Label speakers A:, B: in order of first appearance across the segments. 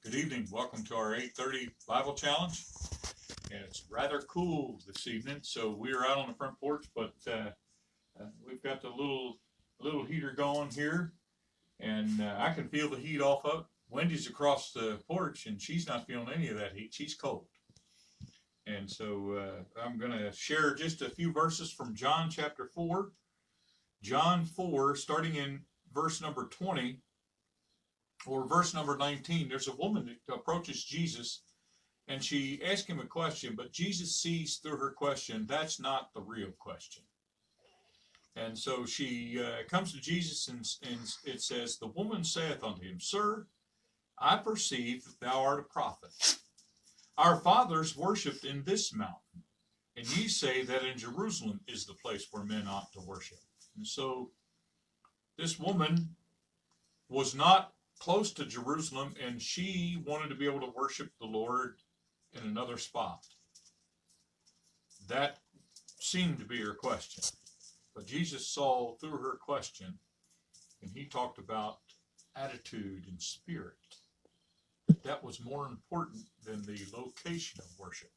A: Good evening. Welcome to our 8:30 Bible Challenge. And it's rather cool this evening, so we're out on the front porch, but we've got the little heater going here, and I can feel the heat off of it. Wendy's across the porch, and she's not feeling any of that heat. She's cold. And so I'm going to share just a few verses from John chapter 4. John 4, starting in verse number 20, or verse number 19, there's a woman that approaches Jesus, and she asks him a question, but Jesus sees through her question, that's not the real question. And so she comes to Jesus, and it says, the woman saith unto him, Sir, I perceive that thou art a prophet. Our fathers worshipped in this mountain, and ye say that in Jerusalem is the place where men ought to worship. And so this woman was not close to Jerusalem, and she wanted to be able to worship the Lord in another spot. That seemed to be her question. But Jesus saw through her question, and he talked about attitude and spirit. That was more important than the location of worship.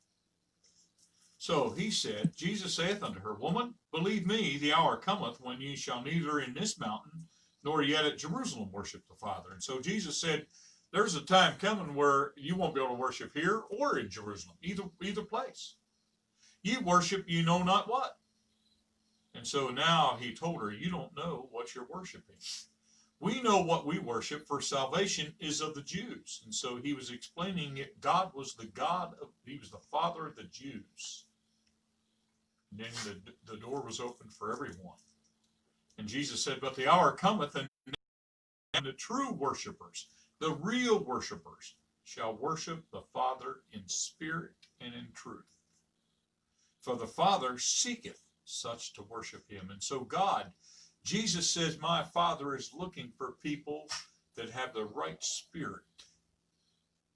A: So he said, Jesus saith unto her, Woman, believe me, the hour cometh when ye shall neither in this mountain nor yet at Jerusalem worship the Father. And so Jesus said, there's a time coming where you won't be able to worship here or in Jerusalem, either place. Ye worship you know not what. And so now he told her, you don't know what you're worshiping. We know what we worship, for salvation is of the Jews. And so he was explaining it. God was he was the Father of the Jews. And then the door was open for everyone. And Jesus said, but the hour cometh, and the true worshipers, the real worshipers, shall worship the Father in spirit and in truth. For the Father seeketh such to worship him. And so Jesus says, my Father is looking for people that have the right spirit,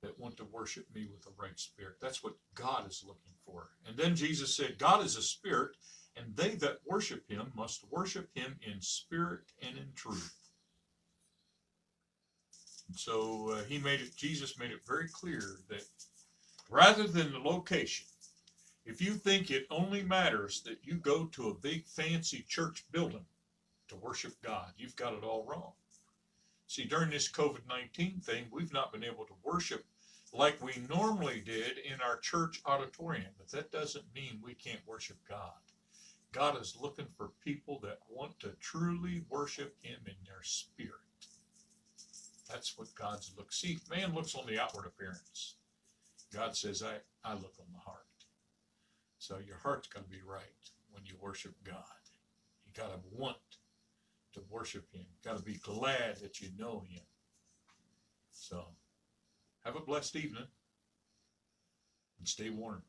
A: that want to worship me with the right spirit. That's what God is looking for. And then Jesus said, God is a spirit, and they that worship him must worship him in spirit and in truth. And so Jesus made it very clear that rather than the location, if you think it only matters that you go to a big fancy church building to worship God, you've got it all wrong. See, during this COVID-19 thing, we've not been able to worship like we normally did in our church auditorium, but that doesn't mean we can't worship God. God is looking for people that want to truly worship him in their spirit. That's what God's look. See, man looks on the outward appearance. God says, I look on the heart. So your heart's going to be right when you worship God. You got to want to worship him. You got to be glad that you know him. So have a blessed evening and stay warm.